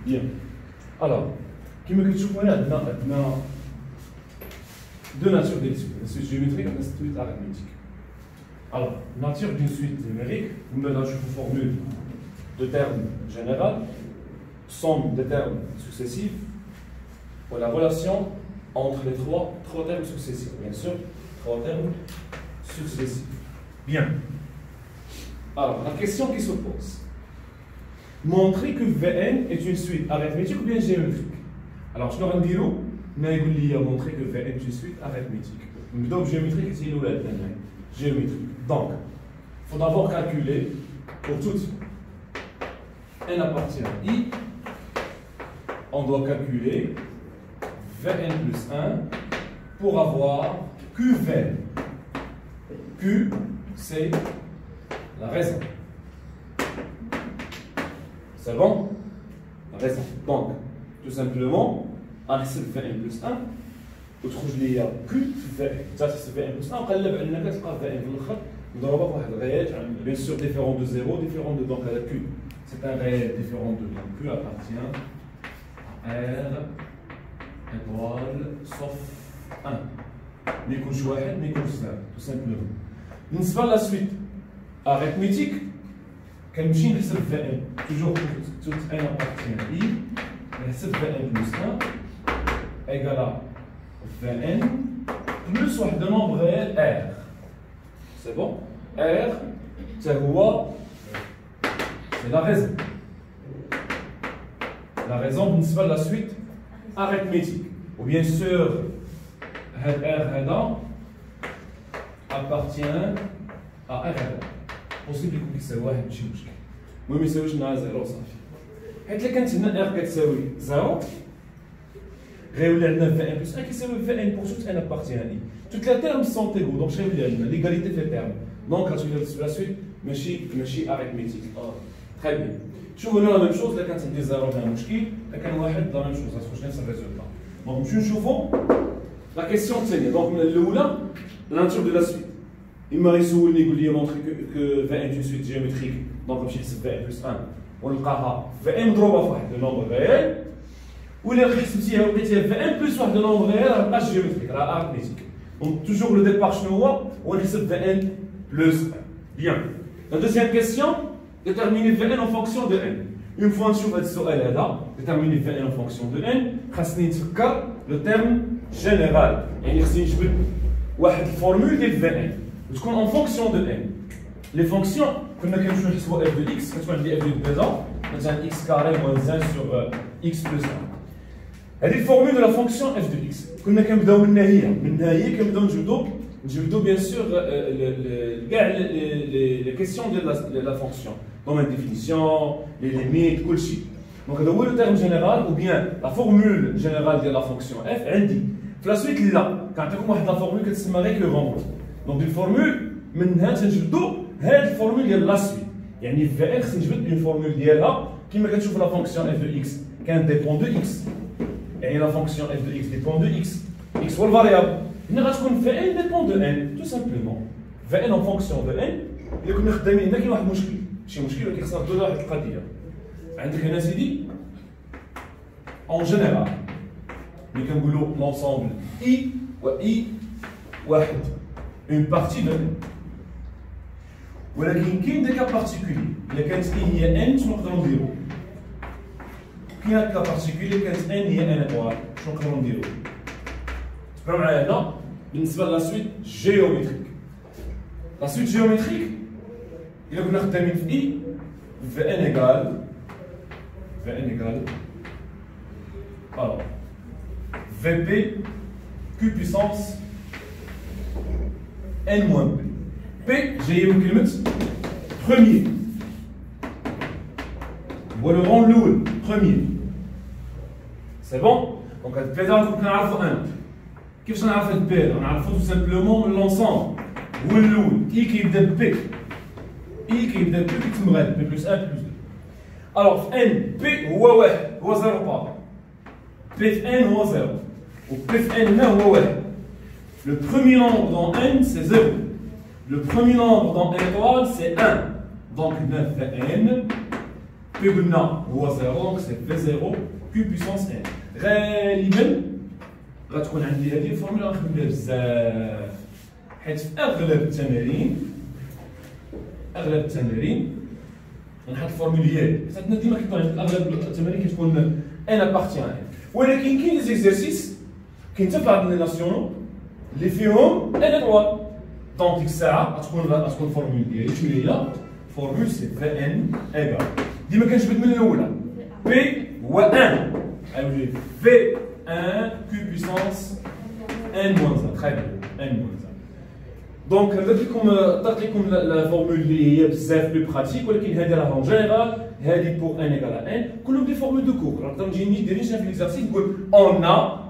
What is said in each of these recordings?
Bien. Alors, comme vous voyez, on a deux natures des suites. La suite géométrique et la suite arithmétique. Alors, nature d'une suite numérique, vous me donnez une formule de termes général, somme des termes successifs, pour la relation entre les trois termes successifs. Bien sûr, trois termes successifs. Bien. Alors, la question qui se pose. Montrer que Vn est une suite arithmétique ou bien géométrique. Alors, je vais dire, on a montré que Vn est une suite arithmétique. Donc, géométrique, c'est une géométrique. Donc, il faut d'abord calculer pour toute n appartient à i, on doit calculer Vn plus 1 pour avoir Qvn. Q, c'est la raison. C'est bon? La raison. Donc, tout simplement, on essaie de Vn plus 1, وتخرج لي Q في ça c'est Vn plus 1 وقلب عندنا كتلقى Vn في الاخر نضربها بواحد الغيات bien sûr différent de 0 différent de donc Q c'est un réel différent de donc Q appartient à R étoile sauf 1 ما يكونش واحد ما يكونش زائد tout simplement بالنسبه لا suite arithmétique كنمشي نحسب Vn toujours toute n appartient à I نحسب Vn plus 1 égale à Vn plus un nombre réel R. C'est bon? R, c'est quoi? C'est la raison. La raison, c'est pas la suite arithmétique. Ou bien sûr, R appartient à R. Possible que c'est واحد ماشي مشكل. المهم يساويش لنا 0 صافي. حيت اللي كانت هنا R كتساوي 0 غيولي عندنا Vn plus 1 كيساوي Vn pour toute n appartient à I. Toutes les termes sont égaux, donc غيولي عندنا l'égalité في termes. Donc la suite ماشي arithmétique. Très bien. شوفوا هنا la même chose, là كانت عندي 0 فيها مشكل، là كان واحد la même chose, غتخرج نفس الريزولتا. Donc نمشيو نشوفوا la question الثانية. Donc الأولى la nature de la suite. إما يسولني يقول لي montrer que Vn est une suite géométrique, donc نمشي نحسب Vn plus 1 ونلقاها Vn مضروبة في واحد le nombre réel. Ou les résultats ont Vn plus واحد le nombre réel à la géométrique, à l'arithmétique. Donc toujours le départ chinois, on récite Vn plus 1. Bien. La deuxième question, déterminer Vn en fonction de n. Une fois que nous avons là, déterminer Vn en fonction de n, nous avons le terme général. Et nous avons une formule de Vn. Donc en fonction de n. Les fonctions, comme nous avons f de x, quand on dit f de présent, nous avons x carré moins 1 sur x plus 1. هذه الفورمule de la fonction f de x. كنا كنبداو منها هي كنبداو نجبدو bien sûr كاع les questions de la fonction. Donc la définition, les limites, كلشي. Donc هذا هو le terme général ou bien la formule générale de la fonction f عندي. في la suite لا كنعطيكم واحد la formule كتسمى récurrente. Donc une formule منها تنجبدو هذه الفورمول ديال la suite. يعني في x نجبد une formule ديالها كما كتشوف la fonction f de x كان dépend de x. Et la fonction f de x dépend de x. X ou le variable. Il Vn dépend de n, tout simplement. Vn en fonction de n. Il y a un problème. Il y a un problème. Il y a un problème qui est de la قضية. عندك هنا سيدي en général. Nous avons l'ensemble i ou i واحد. Une partie de n. ولكن كاين des cas particuliers. إذا كانت i هي n نقدروا نديرو. كاين كا بارتيكولي كانت ان هي ان ايطوال شنو نقدروا نديرو تبعوا معايا هنا بالنسبه لا سويت جيومتريك لا سويت جيومتريك الا كنا خدامين في اي في ان ايكال alors vp q puissance n moins p p جايه من كلمه premier هو le rang الاول premier. C'est bon? Donc, le P, on a 1. Qu'est-ce qu'on a fait de P? On a fait tout simplement l'ensemble. Ou le I qui est de P. I qui est de P qui me reste. P plus 1 plus 2. Alors, N, P, ou 0 pas. P N ou 0. Ou P N, ou le premier nombre dans N, c'est 0. Le premier nombre dans étoile, c'est 1. Donc, 9 N P قلنا هو 0 دونك سي في 0 Q puissance n. غالبا غتكون عندي هذه الفورمولا غنخدم بها بزاف حيت في اغلب التمارين غنحط الفورموليات حيت عندنا ديما كيكون عند اغلب التمارين كتكون ان ابارتيان ان ولكن كاين زيكزارسيس كاين حتى في بعض لي ناسيونو اللي فيهم ان ايطوال دونك ديك الساعه غتكون الفورمول ديالي شنو هي فورمول سي في ان ايكال ديما كنجبد من الاولى بي هو 1 ايوا في 1 كيو بيسونس ان موان 1 تري بيان ان موان 1 دونك درت لكم لا فورمول اللي هي بزاف بلو براتيك ولكن هذه راه اون جينيرال هذه بور ان ايكال ان كلهم دي فورمول دو كور نقدر نجي ندير في ليكزارسيس نقول اون ا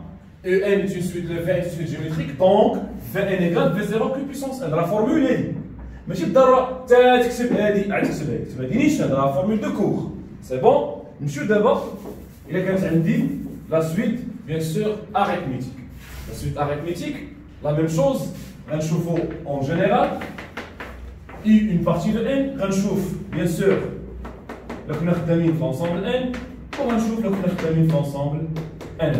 ان est une suite de V est une suite géométrique donc Vn égale V0 Q puissance n راه فورمول هذه ماشي بالضروره حتى تكتب هذه عاد تكتب هذه ما دينيش هذا راه فورمول دو كور سي بون نمشيو دابا الا كانت عندي لا سويت بيان سور arithmétique لا سويت arithmétique لا ميم شوز غنشوفو en général une partie de n غنشوف بيان سور لو كنا خدامين في ensemble n وغنشوف لو كنا خدامين في ensemble n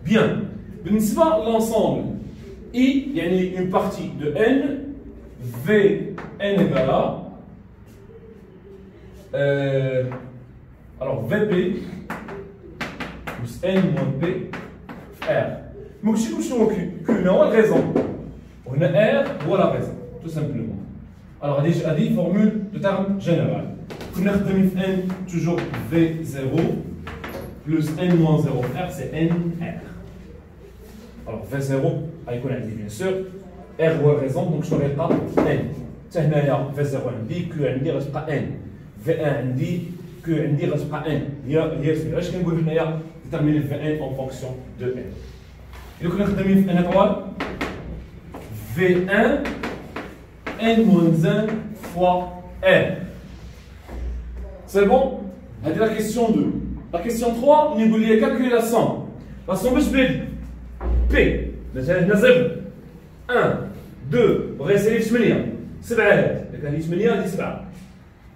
bien بالنسبه l'ensemble I يعني une partie de n v n égale à alors vp plus n moins p r ما قلتش لكم شنو هو q هو الغيزون وهنا r هو لا غيزون tout simplement alors هذه formule de terme général كنا خدامين في n toujours v0 plus n moins 0 r c'est n r alors v0 غيكون عندي bien sûr r هو الغيزون دونك شنو غيبقى n حتى هنايا v0 عندي q عندي غتبقى n v1 عندي q عندي غتبقى n هي علاش كنقول هنايا déterminer v1 en fonction de n إلا كنا خدامين في n étoile v1 n-1 fois r c'est bon هذه la question 2 la question 3 نقول لي calculer la somme باش تبان P مثلا هنا زر 1 2 بغيت نسالي 8 7 هاد إذا كان هي 8 هادي 7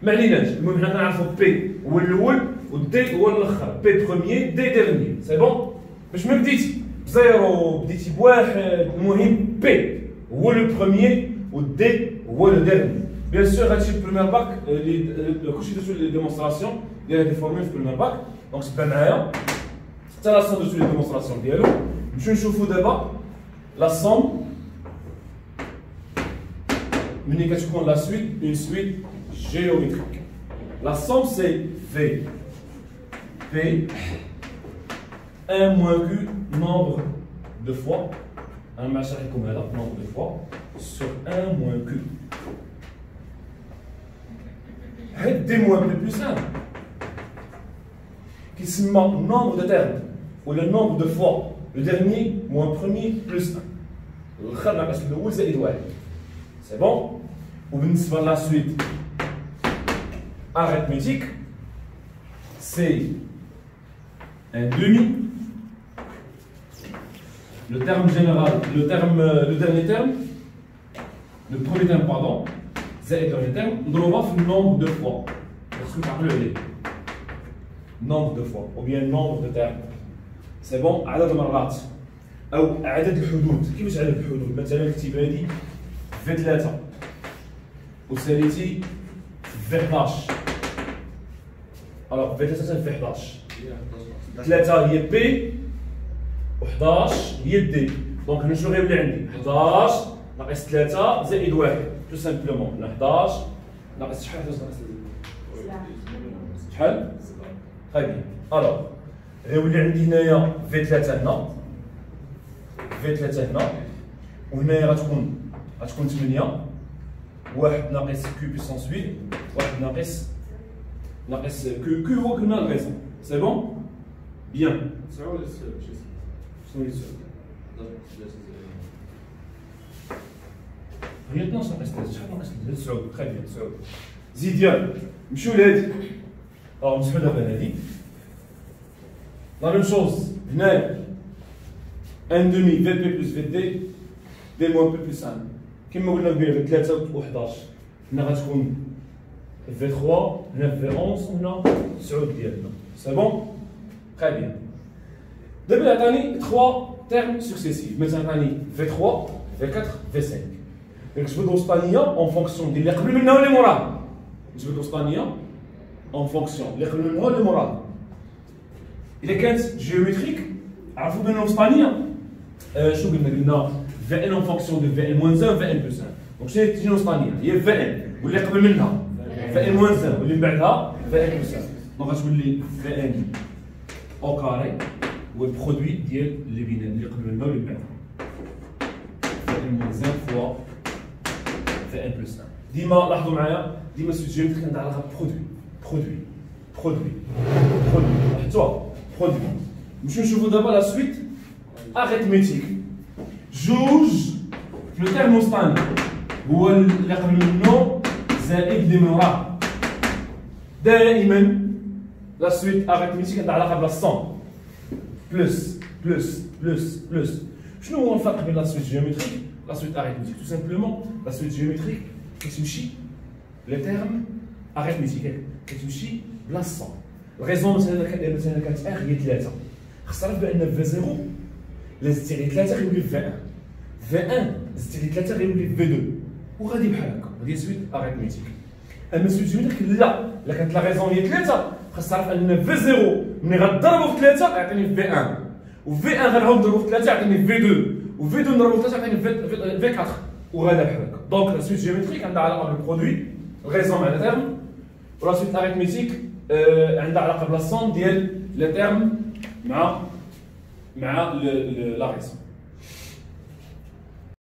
ما عليناش المهم حنا كنعرفو بي هو الاول ودي هو الاخر بي بروميي دي ديرنيي سي بون باش ما بديتي بزيرو بديتي بواحد المهم بي هو لو بروميي ودي هو لو ديرنيي بيان سور هادشي في البريمير باك كلشي درتو لي ديمونستراسيون ديال هاد الفورمول في البريمير باك دونك سبان معايا حتى لا سون درتو لي ديمونستراسيون ديالو نمشيو نشوفو دابا لا سوم ملي كتكون لا سويت اون سويت géométrique. La somme c'est V. P 1 moins Q nombre de fois. Un machin comme là, nombre de fois. Sur 1 moins Q. D moins P plus 1. Qui se met nombre de termes. Ou le nombre de fois. Le dernier moins premier plus 1. Le khalna parce que le c'est étoile. C'est bon? Ou bien c'est la suite. Arithmétique, c'est un demi. Le terme général, le dernier terme, le premier terme, pardon, c'est le dernier terme, on va faire le nombre de fois. Parce que vous le nombre de fois, ou bien nombre de termes. C'est bon, عدد المرات أو عدد الحدود. كيفاش عدد الحدود؟ مثلا كتب هذه في 3 وساليتي في 11. Alors, V3 ça fait 11. 3 هي P و 11 هي D. دونك هنا شنو غيولي عندي؟ 11 ناقص 3 زائد 1 تو سامبلومون 11 ناقص شحال ناقص شحال؟ تري بيان. الوغ غيولي عندي هنايا V3 هنا V3 هنا وهنايا غتكون 8 1 ناقص Q puissance 8 1 ناقص que هو كنا الغيزون سي بون بيان شنو اللي هي 12 ناقص 3 شحال ناقص 9 تري بيان 9 زيد يلا نمشيو لهادي نمسحو دابا هادي لا ميم شوز هنايا ان دومي في بي بلس في دي دي موان بي بلس 1 كيما قلنا قبيله 3 و 11 هنا غتكون V3 9 V11 هنا 9 ديالنا سي بون تري بيان دابا عطاني 3 termes successifs مثلا عطاني V3 V4 V5 نجبد الوسطانيه اون فونكسيون ديال اللي قبل منها واللي موراها نجبد الوسطانيه اون فونكسيون اللي قبل منها واللي موراها اذا كانت جيومتريك عرفوا بان الوسطانيه شنو قلنا في ان اون فونكسيون دو في ان موان 1 في ان بلس 1 دونك شنو تجي الوسطانيه هي في ان واللي قبل منها في ان موان 1 واللي من بعدها في ان بلس 1 دونك غتولي في ان او كاري هو البرودوي ديال اللي بين اللي قبل منها واللي من بعدها في ان موان 1 فوا في ان بلس 1 ديما لاحظوا معايا ديما سويت جيومتريك عندها علاقه برودوي حطوها برودوي نمشيو نشوفوا دابا لا سويت اريثميتيك جوج في لو تيرم وسطاني هو اللي قبل منه زائد اللي من وراه دائما لا سويت اريثميتيك عندها علاقه بلا سون بلس بلس بلس بلس شنو هو الفرق بين لا سويت جيومتريك لا سويت اريثميتيك تو سامبلومون لا سويت جيومتريك كتمشي لي تيرم اريثميتيك كتمشي بلا سون الريزون مثلا كانت ار هي 3 خص تعرف بان في 0 لا زدتي غير 3 غيولي في 1 في 1 زدتي غير 3 غيولي في 2 وغادي بحال هكا هذه سويت اريثميتيك اما سويت جيومتريك لا كانت لا ريزون هي 3 خص تعرف ان في 0 ملي غضربو في 3 يعطيني في 1 وفي 1 غنعاود نضربو في 3 يعطيني في 2 وفي 2 نضربو في 3 يعطيني في 4 وغادا بحال هكا دونك لا سويت جيومتريك عندها علاقه بالبرودوي الريزون مع لا تيرم ولا سويت اريثميتيك عندها علاقه بلا سون ديال لي تيرم مع لا ريزون